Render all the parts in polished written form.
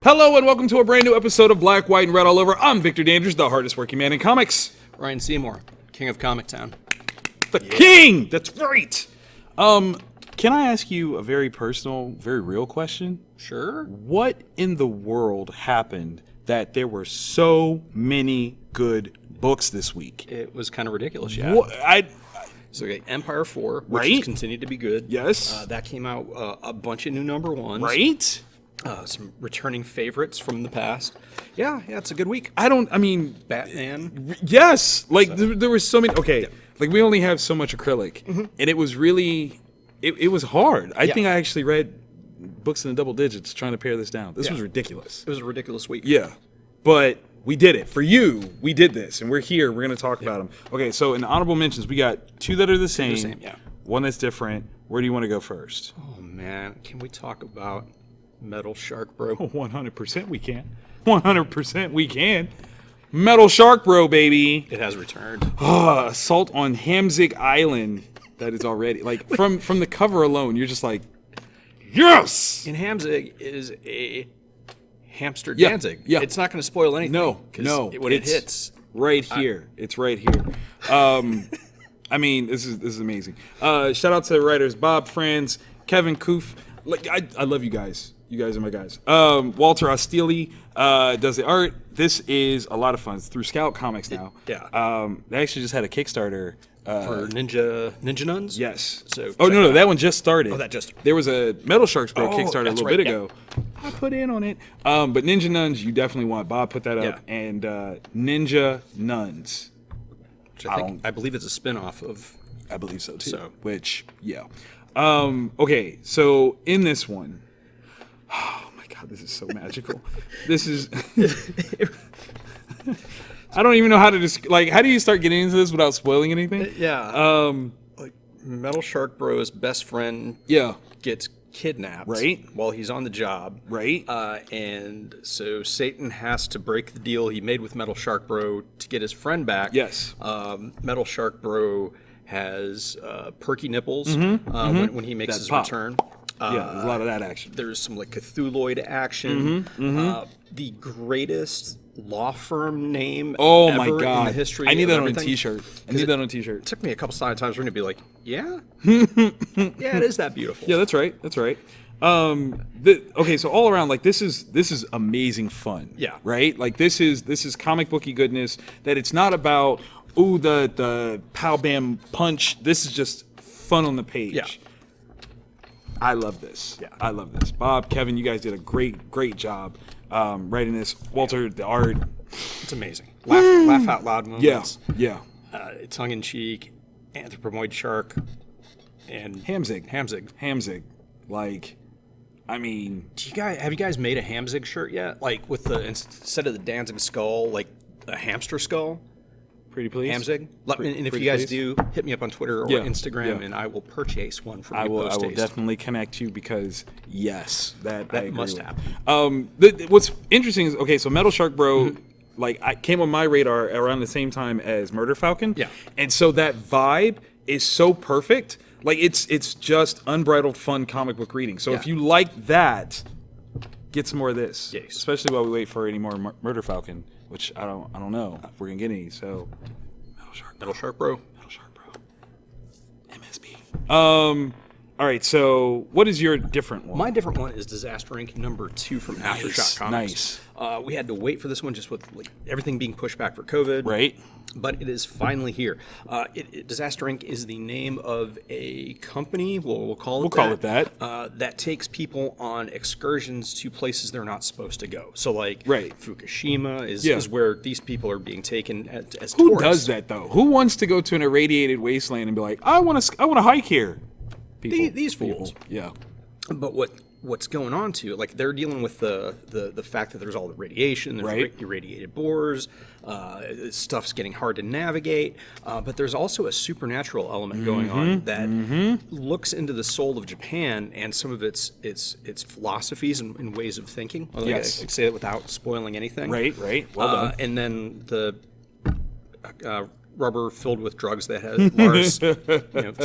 Hello and welcome to a brand new episode of Black, White, and Red All Over. I'm Victor Dandridge, the hardest working man in comics. Ryan Seymore, King of Comic Town. The King! That's right! Can I ask you a very personal, very real question? Sure. What in the world happened that there were so many good books this week? It was kind of ridiculous, yeah. So okay, Empire 4, which has continued to be good. Yes. That came out a bunch of new number ones. Right? Some returning favorites from the past. Yeah, it's a good week. Batman. Yes! Like, there were so many... Okay, like, we only have so much acrylic. Mm-hmm. And it was really... It was hard. I think I actually read books in the double digits trying to pare this down. This was ridiculous. It was a ridiculous week. Yeah. But we did it. For you, we did this. And we're here. We're going to talk about them. Okay, so in the honorable mentions, we got two that are the same. One that's different. Where do you want to go first? Oh, man. Can we talk about Metalshark Bro? 100% we can. 100% we can. Metalshark Bro, baby. It has returned. Assault on Hamzig Island. That is already, like, from the cover alone, you're just like, yes! And Hamzig is a hamster Danzig. Yeah. It's not going to spoil anything. No. When it hits. Right here. It's right here. I mean, this is amazing. Shout out to the writers, Bob Franz, Kevin Koof. Like, I love you guys. You guys are my guys. Walter Ostili does the art. This is a lot of fun. It's through Scout Comics now. They actually just had a Kickstarter. For Ninja Nuns? Yes. So no, that one just started. Oh, that just... There was a Metalshark Bro Kickstarter a little bit ago. I put in on it. But Ninja Nuns, you definitely want. Bob put that up. And Ninja Nuns. Which I believe it's a spin-off of... I believe so, too. Which, okay, so in this one... Oh, my God, this is so magical. This is... I don't even know how to how do you start getting into this without spoiling anything? Like Metalshark Bro's best friend gets kidnapped while he's on the job. And so Satan has to break the deal he made with Metalshark Bro to get his friend back. Metalshark Bro has perky nipples when he makes his return. There's a lot of that action. There's some like Cthulhuid action. The greatest law firm name ever in the history. I need that on a t-shirt. It took me a couple times for me to be like, yeah, it is that beautiful. Yeah, that's right. Okay, so all around, like, this is amazing fun. Yeah. Right? Like, this is comic booky goodness that it's not about the pow bam punch. This is just fun on the page. Yeah. I love this. I love this. Bob, Kevin, you guys did a great job writing this. Walter, the art. It's amazing. Laugh out loud moments. Yeah. Tongue-in-cheek, anthropomorphic shark, and Hamzig. Like, I mean... have you guys made a Hamzig shirt yet? Like, with instead of the Danzig skull, like, a hamster skull? Pretty please. Hamzig. And if you guys do, hit me up on Twitter or Instagram, and I will purchase one from you. I will definitely connect you because, yes, that must happen. What's interesting is, okay, so Metalshark Bro, like, I came on my radar around the same time as Murder Falcon. Yeah. And so that vibe is so perfect. Like, it's just unbridled fun comic book reading. So if you like that, get some more of this. Yes. Especially while we wait for any more Murder Falcon. Which I don't know if we're gonna get any. So, Metalshark Bro. MSB. All right. So, what is your different one? My different one is Disaster Inc. #2 from AfterShock Comics. Nice. We had to wait for this one just with everything being pushed back for COVID. Right. But it is finally here. Disaster Inc. is the name of a company. We'll call it that. That takes people on excursions to places they're not supposed to go. So, like, Fukushima is where these people are being taken as tourists. Who does that though? Who wants to go to an irradiated wasteland and be like, I want to hike here? These fools. Yeah. But what's going on to, like, they're dealing with the fact that there's all the radiation, there's irradiated bores, stuff's getting hard to navigate, but there's also a supernatural element going on that looks into the soul of Japan and some of its philosophies and ways of thinking. I can say that without spoiling anything. Right. Well done. And then the rubber filled with drugs that has Lars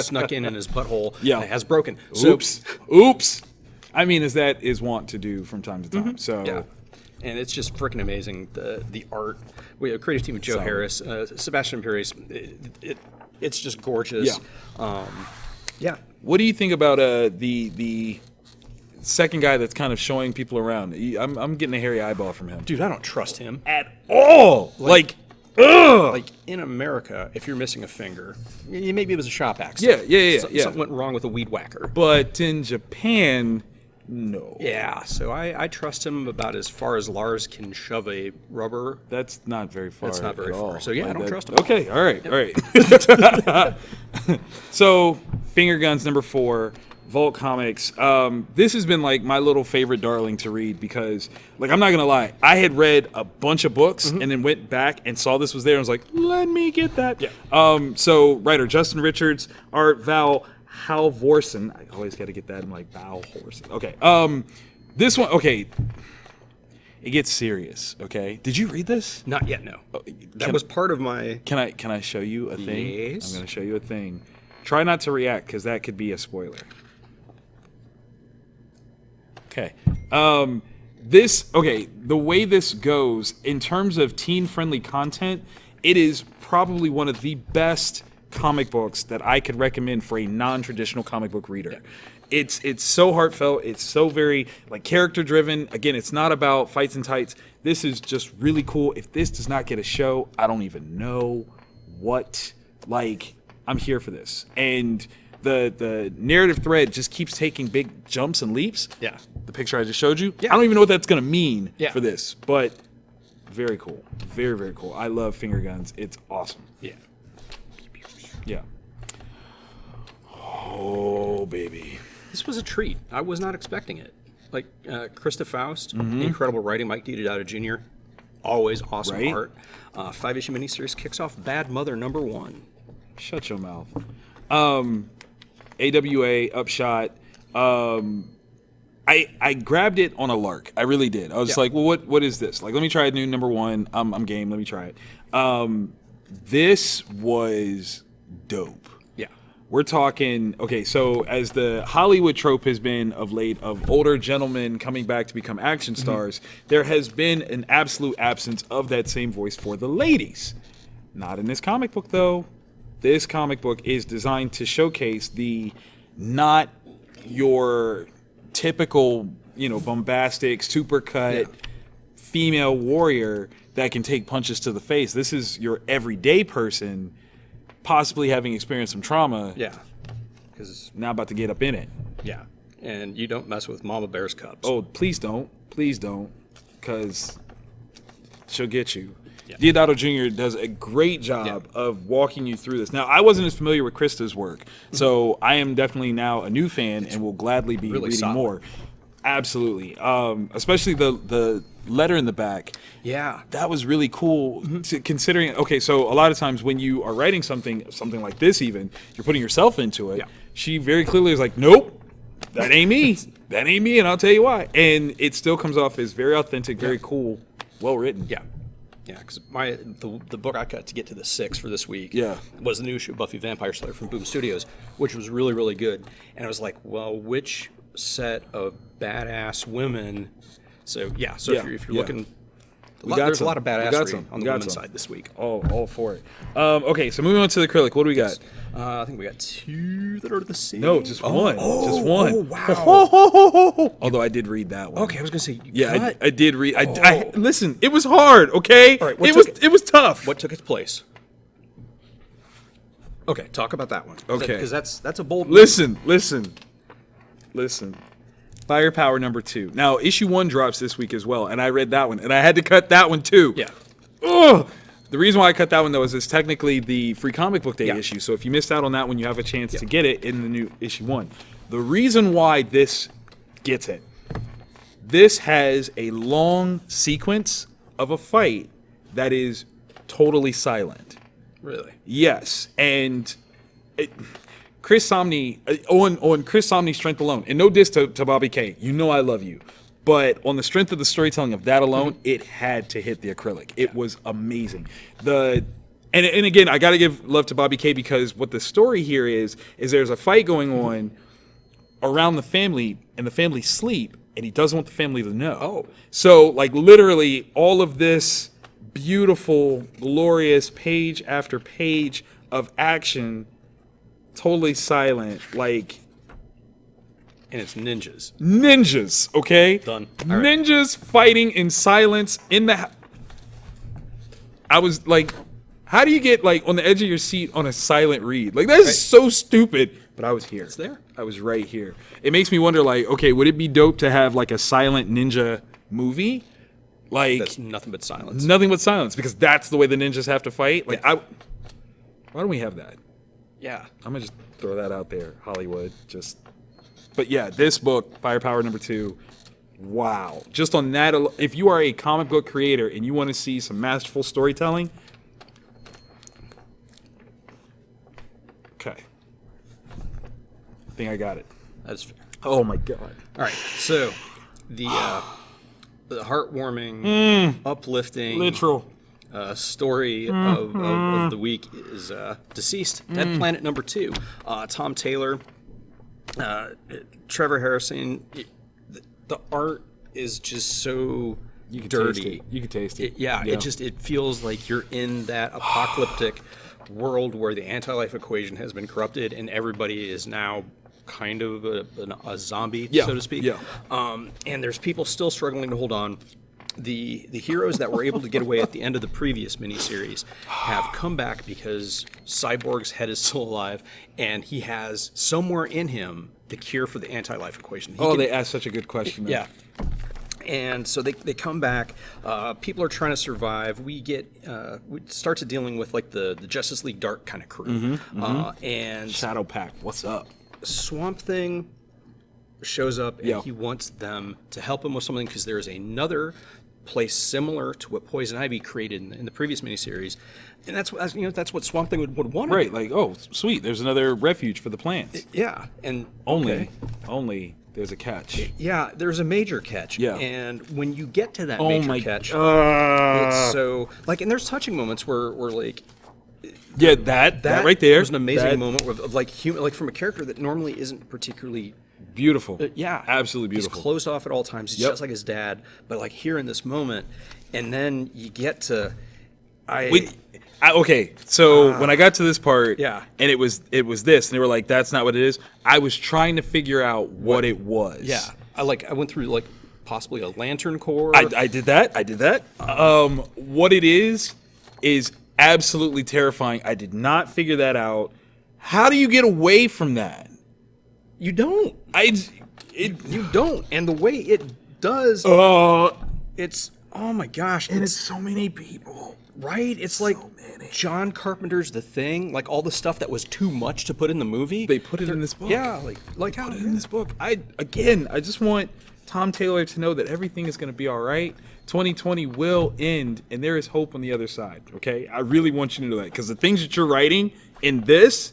snuck in his butthole has broken. Oops. I mean, as that is wont to do from time to time. So, and it's just freaking amazing. The art, we have a creative team of Joe Harris, Sebastian Imperius. It's just gorgeous. Yeah. What do you think about the second guy that's kind of showing people around? I'm getting a hairy eyeball from him. Dude, I don't trust him At all. Like in America, if you're missing a finger, maybe it was a shop accident. Yeah. Something went wrong with a weed whacker. But in Japan, no. Yeah, so I trust him about as far as Lars can shove a rubber. That's not very far. That's not very at far. all. So yeah, I don't trust him. Okay, all right. So, Finger Guns number 4, Vault Comics. This has been like my little favorite darling to read because, like, I'm not gonna lie, I had read a bunch of books and then went back and saw this was there and was like, let me get that. Yeah. So writer Justin Richards, art Val Halvorsen. I always got to get that. I'm like Val Horsen. Okay. This one. Okay. It gets serious. Okay. Did you read this? Not yet, no. That was part of my... Can I show you a thing? Yes. I'm going to show you a thing. Try not to react because that could be a spoiler. Okay. The way this goes in terms of teen-friendly content, it is probably one of the best comic books that I could recommend for a non-traditional comic book reader. It's so heartfelt. It's so very like character driven. Again, it's not about fights and tights. This is just really cool. If this does not get a show, I don't even know what. Like, I'm here for this. And the narrative thread just keeps taking big jumps and leaps. Yeah. The picture I just showed you. Yeah. I don't even know what that's gonna mean Yeah. for this, but very cool. Very, very cool. I love Finger Guns. It's awesome. Yeah. Yeah. Oh, baby. This was a treat. I was not expecting it. Like, Krista Faust, incredible writing. Mike Diodato Jr., always awesome Right? art. 5-issue miniseries kicks off Bad Mother #1. Shut your mouth. AWA, Upshot. I grabbed it on a lark. I really did. I was like, well, what is this? Like, let me try a new #1. I'm game. Let me try it. This was dope. Yeah. We're talking, okay, so as the Hollywood trope has been of late of older gentlemen coming back to become action stars, there has been an absolute absence of that same voice for the ladies. Not in this comic book, though. This comic book is designed to showcase the not your typical, bombastic, supercut female warrior that can take punches to the face. This is your everyday person, possibly having experienced some trauma. Yeah. Because now about to get up in it. Yeah. And you don't mess with Mama Bear's cubs. Oh, please don't. Please don't. Because she'll get you. Yeah. Diodato Jr. does a great job of walking you through this. Now, I wasn't as familiar with Krista's work, so I am definitely now a new fan and will gladly be really reading solid. more. Absolutely. Especially the letter in the back. Yeah. That was really cool considering, okay, so a lot of times when you are writing something like this even, you're putting yourself into it. Yeah. She very clearly is like, nope, that ain't me. That ain't me, and I'll tell you why. And it still comes off as very authentic, very cool, well written. Yeah. Yeah, because the book I got to get to the 6 for this week was the new issue of Buffy Vampire Slayer from Boom Studios, which was really, really good. And I was like, well, which set of badass women? So, if you're looking... There's a lot of badassery on the women's side this week. All for it. Okay, so moving on to the acrylic, what do we got? I think we got 2 that are the same. No, just one. Just one. Oh, wow. Although I did read that one. Okay, I was going to say, I did read. I listen, it was hard, okay? All right, it was tough. What took its place? Okay, talk about that one. Okay. Because that's a bold Listen. Firepower #2. Now, issue 1 drops this week as well, and I read that one, and I had to cut that one too. Yeah. Ugh. The reason why I cut that one, though, is it's technically the free comic book day issue, so if you missed out on that one, you have a chance to get it in the new issue 1. The reason why this gets it, this has a long sequence of a fight that is totally silent. Really? Yes, and Chris Samnee, on Chris Samnee's strength alone, and no diss to Bobby K, you know I love you, but on the strength of the storytelling of that alone, it had to hit the acrylic. It was amazing. And again, I got to give love to Bobby K because what the story here is there's a fight going on around the family, and the family sleep, and he doesn't want the family to know. Oh. So, like, literally all of this beautiful, glorious page after page of action, totally silent, like... And it's ninjas. Ninjas, okay? Done. All right. Ninjas fighting in silence in the... I was like, how do you get, like, on the edge of your seat on a silent read? Like, that is so stupid. But I was here. It's there. I was right here. It makes me wonder, like, okay, would it be dope to have, like, a silent ninja movie? Like... That's nothing but silence. Nothing but silence, because that's the way the ninjas have to fight. Like, why don't we have that? Yeah. I'm gonna just throw that out there, Hollywood. But yeah, this book, Firepower #2, wow. Just on that, if you are a comic book creator and you want to see some masterful storytelling, okay, I think I got it. That's fair. Oh my god! All right, so the heartwarming, uplifting, Literal. Story of the week is DCeased, Dead Planet #2. Tom Taylor, Trevor Harrison. The art is just so You can dirty. taste it. You can taste it. It feels like you're in that apocalyptic world where the anti-life equation has been corrupted and everybody is now kind of a zombie, so to speak. Yeah. And there's people still struggling to hold on. The heroes that were able to get away at the end of the previous miniseries have come back because Cyborg's head is still alive, and he has somewhere in him the cure for the anti-life equation. They asked such a good question. Yeah. And so they come back. People are trying to survive. We start to dealing with like the Justice League Dark kind of crew. And Shadow Pack, what's up? Swamp Thing shows up and he wants them to help him with something because there is another place similar to what Poison Ivy created in the previous miniseries, and that's what Swamp Thing would want. Right, like, oh, sweet, there's another refuge for the plants. Yeah, and only there's a catch. Yeah, there's a major catch. Yeah, and when you get to that major catch, it's so like, and there's touching moments where like. Yeah, that right there was an amazing moment of like from a character that normally isn't particularly beautiful. Yeah, absolutely beautiful. He's closed off at all times. He's just like his dad, but like here in this moment, and then you get to, okay. So when I got to this part, and it was this, and they were like, "That's not what it is." I was trying to figure out what it was. Yeah, I went through like possibly a lantern core. I did that. What it is absolutely terrifying. I did not figure that out. How do you get away from that? You don't. You don't. And the way it does, it's, oh my gosh. And it's so many people. Right? It's so like many. John Carpenter's The Thing, like all the stuff that was too much to put in the movie. They put it in this book. Yeah, like how put it in this book. I just want Tom Taylor to know that everything is going to be all right. 2020 will end, and there is hope on the other side, okay? I really want you to know that, because the things that you're writing in this...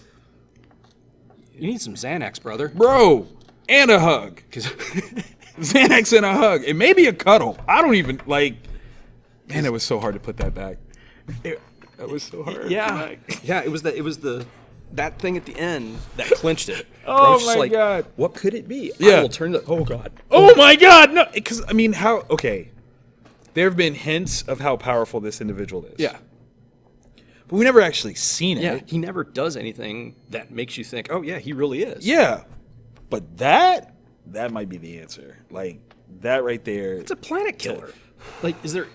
You need some Xanax, brother. Bro, and a hug. Xanax and a hug. It may be a cuddle. I don't even, like... Man, it was so hard to put that back. That was so hard. Yeah. Yeah, it was that thing at the end that clinched it. Oh my God. What could it be? Yeah. I will turn the... Oh, God. Oh my God. No, because, I mean, how... Okay. There have been hints of how powerful this individual is. Yeah. But we never actually seen it. Yeah, he never does anything that makes you think, oh, yeah, he really is. Yeah. But that might be the answer. Like, that right there. It's a planet killer. Like, is there...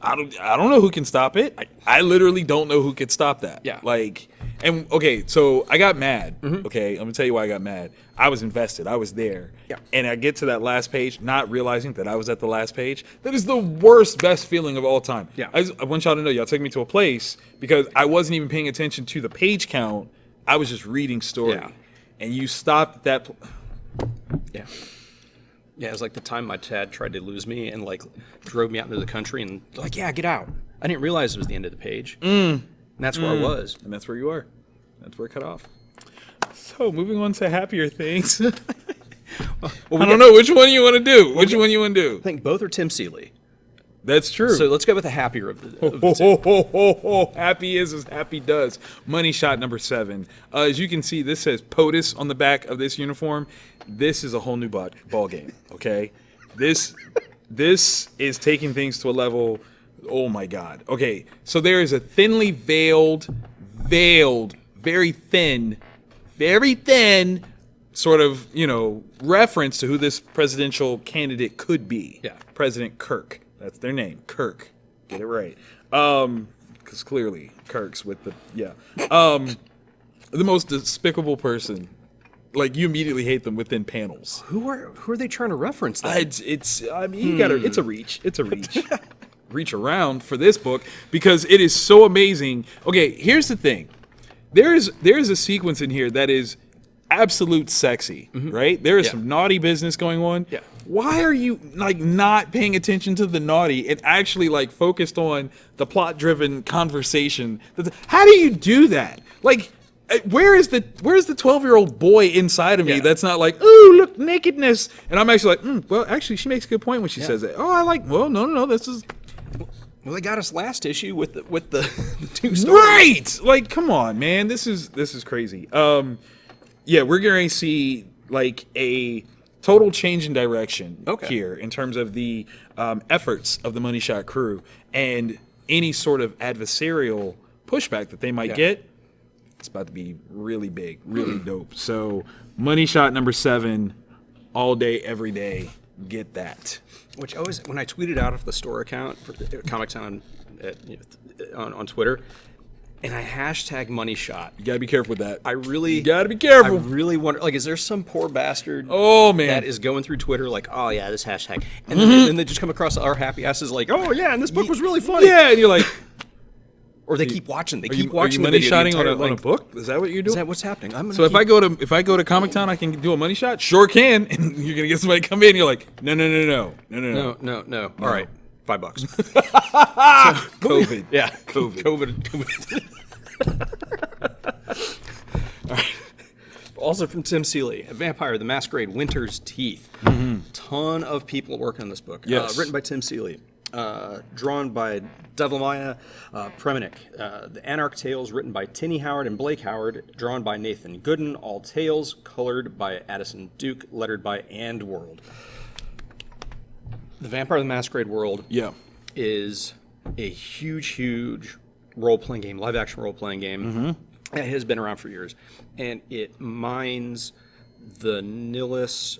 I don't know who can stop it. I literally don't know who could stop that. Yeah. Like, and okay, so I got mad. Okay, I'm gonna tell you why I got mad. I was invested. I was there. Yeah. And I get to that last page, not realizing that I was at the last page. That is the worst, best feeling of all time. Yeah. I want y'all to know, y'all took me to a place because I wasn't even paying attention to the page count. I was just reading story. Yeah. And you stopped at that. Yeah. Yeah, it was like the time my dad tried to lose me and like drove me out into the country and like, yeah, get out. I didn't realize it was the end of the page. And that's where I was. And that's where you are. That's where it cut off. So moving on to happier things. I don't know which one you want to do. Which one you want to do? I think both are Tim Seeley. That's true. So let's go with the happier of the two. Happy is as happy does. Money shot number 7. As you can see, this says POTUS on the back of this uniform. This is a whole new ball game. Okay, this is taking things to a level. Oh my God. Okay, so there is a thinly veiled, very thin sort of, reference to who this presidential candidate could be. Yeah. President Kirk. That's their name. Kirk. Get it right. Because clearly Kirk's with the, the most despicable person. Like, you immediately hate them within panels. Who are they trying to reference that? It's a reach. It's a reach. Reach around for this book because it is so amazing. Okay, here's the thing. There's a sequence in here that is absolute sexy, right? There is some naughty business going on. Yeah. Why are you not paying attention to the naughty and actually focused on the plot-driven conversation? How do you do that? Where is the 12-year-old boy inside of me that's not ooh, look, nakedness? And I'm actually well, actually, she makes a good point when she says that. Oh, no, this is. Well, they got us last issue with the 2 stories. Right! Come on, man. This is crazy. We're going to see a total change in direction here in terms of the efforts of the Money Shot crew and any sort of adversarial pushback that they might get. It's about to be really big, really dope. So, Money Shot number 7, all day, every day. Get that. Which always, when I tweeted out of the store account for Comics on Twitter, and I hashtag Money Shot. You gotta be careful with that. You gotta be careful. I really wonder, is there some poor bastard that is going through Twitter oh yeah, this hashtag, and then they just come across our happy asses oh yeah, and this book was really funny. Yeah, and you're like. Or they keep watching. They keep watching. Are you money shotting on a book? Is that what you're doing? Is that what's happening? If I go to Comic Town, I can do a money shot. Sure can. And you're gonna get somebody to come in. And you're like, no. No. All right, $5. COVID. Yeah, COVID. All right. Also from Tim Seeley, Vampire: The Masquerade, Winter's Teeth. Ton of people working on this book. Yes. Written by Tim Seeley. Drawn by Devlamaya Premenick. The Anarch Tales, written by Tinny Howard and Blake Howard. Drawn by Nathan Gooden. All tales colored by Addison Duke. Lettered by And World. The Vampire the Masquerade world is a huge role-playing game, live-action role-playing game. It has been around for years. And it mines the nihilist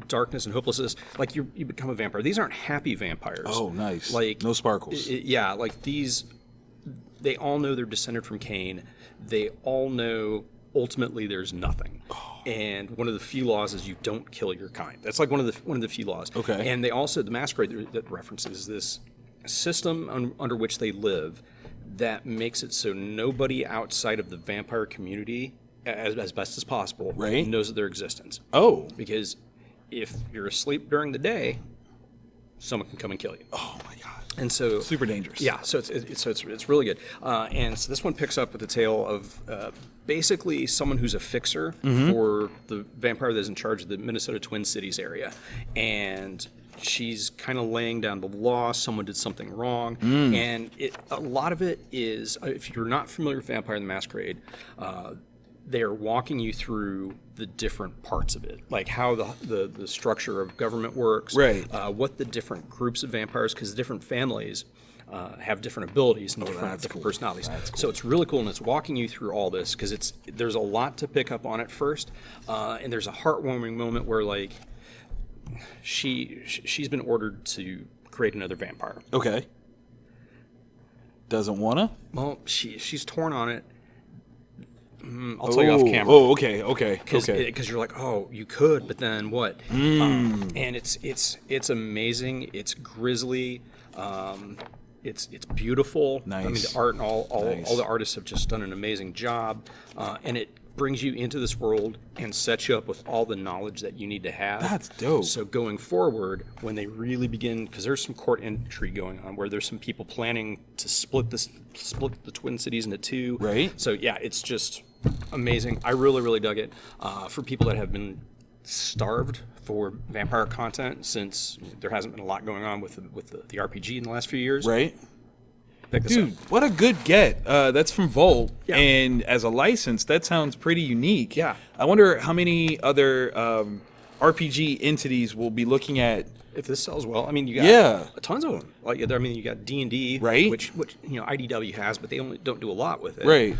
darkness and hopelessness. You become a vampire. These aren't happy vampires. Oh, nice. No sparkles. These, they all know they're descended from Cain. They all know ultimately there's nothing. And one of the few laws is you don't kill your kind. That's one of the few laws. Okay. And they also, the Masquerade that references this system under which they live that makes it so nobody outside of the vampire community, as best as possible, knows of their existence. Oh. Because if you're asleep during the day, someone can come and kill you. Oh my God. And so super dangerous. Yeah, so it's really good. And so this one picks up with the tale of basically someone who's a fixer for the vampire that's in charge of the Minnesota Twin Cities area. And she's kind of laying down the law. Someone did something wrong. And a lot of it is, if you're not familiar with Vampire the Masquerade, they are walking you through the different parts of it, like how the structure of government works, what the different groups of vampires, because the different families have different abilities and different personalities. Cool. So it's really cool, and it's walking you through all this because there's a lot to pick up on at first, and there's a heartwarming moment where she's been ordered to create another vampire. Okay. Doesn't wanna? Well, she's torn on it. I'll tell you off camera. Oh, okay. Because you're like, oh, you could, but then what? And it's amazing. It's grisly. It's beautiful. Nice. I mean, the art and all the artists have just done an amazing job. And it brings you into this world and sets you up with all the knowledge that you need to have. That's dope. So going forward, when they really begin, because there's some court intrigue going on where there's some people planning to split the Twin Cities into two. Right. So yeah, it's just amazing. I really dug it. For people that have been starved for vampire content since there hasn't been a lot going on with the RPG in the last few years. Right. Pick this Dude, up. what a good get. That's from Volt. Yeah. And as a license, that sounds pretty unique. Yeah. I wonder how many other RPG entities will be looking at. If this sells well, I mean, you got tons of them. Like, I mean, you got D&D, right? Which IDW has, but they only don't do a lot with it, right?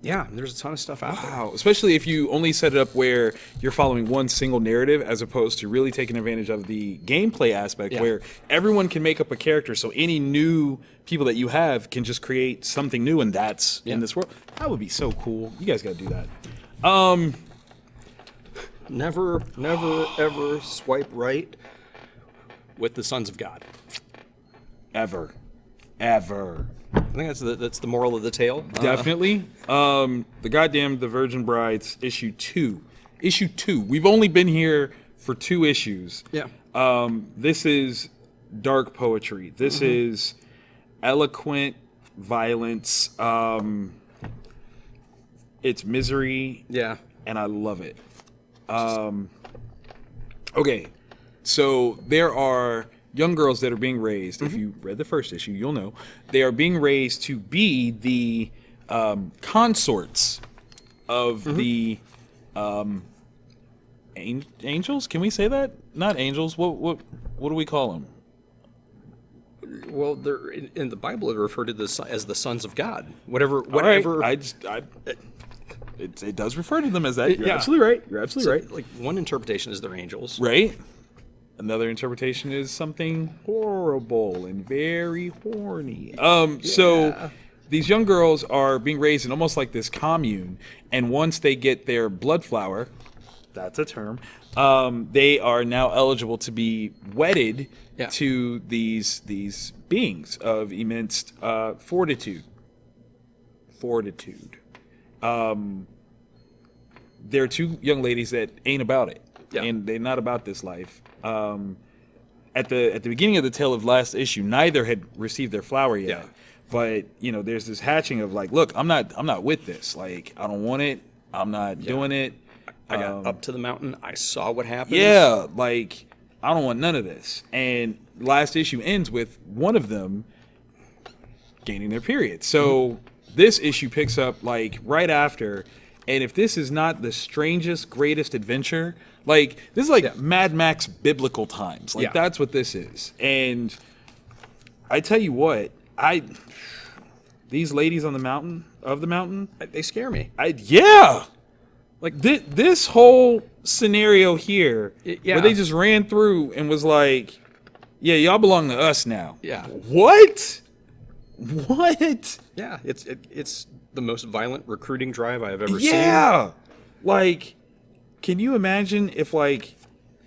Yeah, there's a ton of stuff out there. Wow, especially if you only set it up where you're following one single narrative, as opposed to really taking advantage of the gameplay aspect, where everyone can make up a character. So any new people that you have can just create something new, and that's in this world. That would be so cool. You guys got to do that. Never, ever swipe right with the Sons of God. Ever. I think that's the moral of the tale. Definitely. The Virgin Brides, issue 2. Issue 2. We've only been here for 2 issues. Yeah. This is dark poetry. This is eloquent violence. It's misery. Yeah. And I love it. Okay, so there are young girls that are being raised. If you read the first issue, you'll know. They are being raised to be the consorts of the angels. Can we say that? Not angels. What do we call them? Well, they're in the Bible. They're referred to as the sons of God. Whatever. Right. It does refer to them as that. You're absolutely right. You're absolutely right. Like, one interpretation is they're angels. Right. Another interpretation is something horrible and very horny. So these young girls are being raised in almost like this commune, and once they get their blood flower, that's a term, they are now eligible to be wedded to these beings of immense fortitude. There are 2 young ladies that ain't about it, and they're not about this life. At the beginning of the tale of last issue, neither had received their flower yet. But there's this hatching of like, look, I'm not with this. Like, I don't want it. I'm not doing it. I got up to the mountain. I saw what happened. Yeah, like, I don't want none of this. And last issue ends with one of them gaining their period. So this issue picks up like right after. And if this is not the strangest, greatest adventure, like, this is like Mad Max biblical times. Like, that's what this is. And I tell you what, these ladies on the mountain, They scare me. Like, this whole scenario here, where they just ran through and was like, yeah, y'all belong to us now. Yeah. What? Yeah, it's the most violent recruiting drive I have ever seen. Yeah. Like, can you imagine if, like,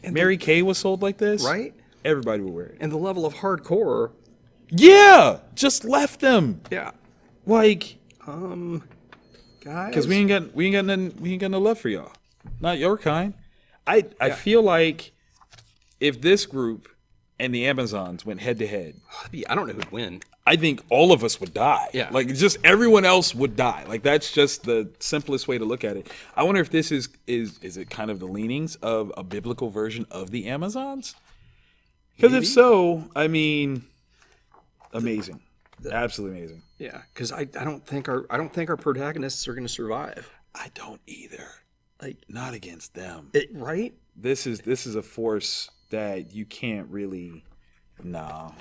Mary Kay was sold like this? Right? Everybody would wear it. And the level of hardcore. Yeah! Just left them. Yeah. Like, guys. because we ain't got no love for y'all. Not your kind. I feel like if this group and the Amazons went head to head, I don't know who'd win. I think all of us would die. Yeah. Like, just everyone else would die. Like, that's just the simplest way to look at it. I wonder if this is it kind of the leanings of a biblical version of the Amazons? Because if so, I mean, amazing. Absolutely amazing. Yeah, because I don't think our protagonists are going to survive. I don't either. Like, not against them. Right? This is a force that you can't really. No.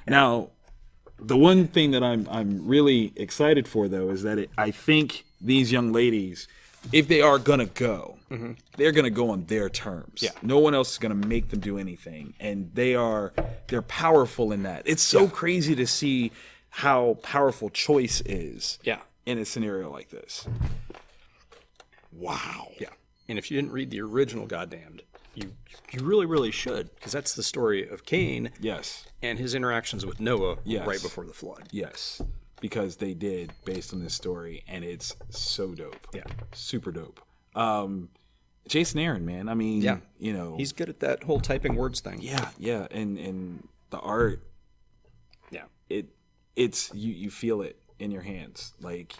Now, the one thing that I'm really excited for, though, is that I think these young ladies, if they are gonna go, they're gonna go on their terms. Yeah. No one else is gonna make them do anything, and they're powerful in that. It's so crazy to see how powerful choice is. Yeah. In a scenario like this. Wow. Yeah. And if you didn't read the original Goddamned, you really, really should, because that's the story of Cain. Yes. And his interactions with Noah right before the flood. Yes. Because they did, based on this story, and it's so dope. Yeah. Super dope. Jason Aaron, man. I mean, he's good at that whole typing words thing. Yeah. And the art. Yeah. It's you feel it in your hands. Like,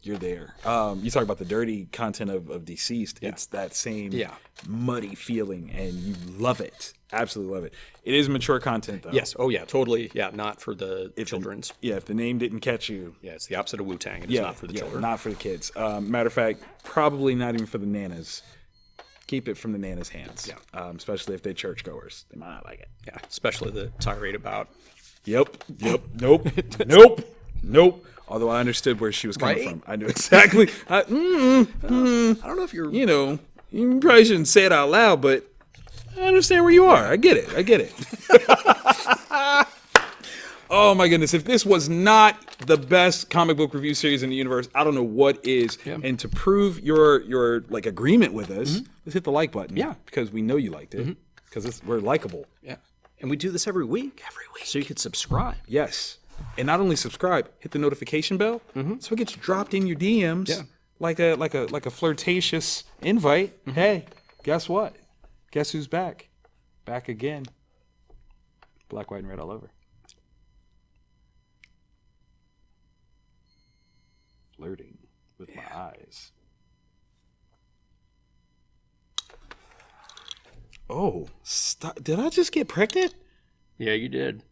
you're there. You talk about the dirty content of DCeased. Yeah. It's that same muddy feeling, and you love it. Absolutely love it. It is mature content, though. Yes. Oh, yeah, totally. Yeah, not for the children's. If the name didn't catch you. Yeah, it's the opposite of Wu-Tang. It's not for the children. Not for the kids. Matter of fact, probably not even for the nanas. Keep it from the nanas' hands. Yeah. Especially if they're churchgoers. They might not like it. Yeah, especially the tirade about. Yep. Nope. Although I understood where she was coming from. I knew exactly. I don't know if you're. You probably shouldn't say it out loud, but I understand where you are. I get it. Oh my goodness. If this was not the best comic book review series in the universe, I don't know what is. Yeah. And to prove your like agreement with us, let's hit the like button. Yeah. Because we know you liked it. Because we're likable. Yeah. And we do this every week. So you could subscribe. Yes. And not only subscribe, hit the notification bell, so it gets dropped in your DMs like a flirtatious invite. Hey, guess what? Guess who's back? Back again. Black, white, and red all over. Flirting with my eyes. Oh, stop. Did I just get pregnant? Yeah, you did.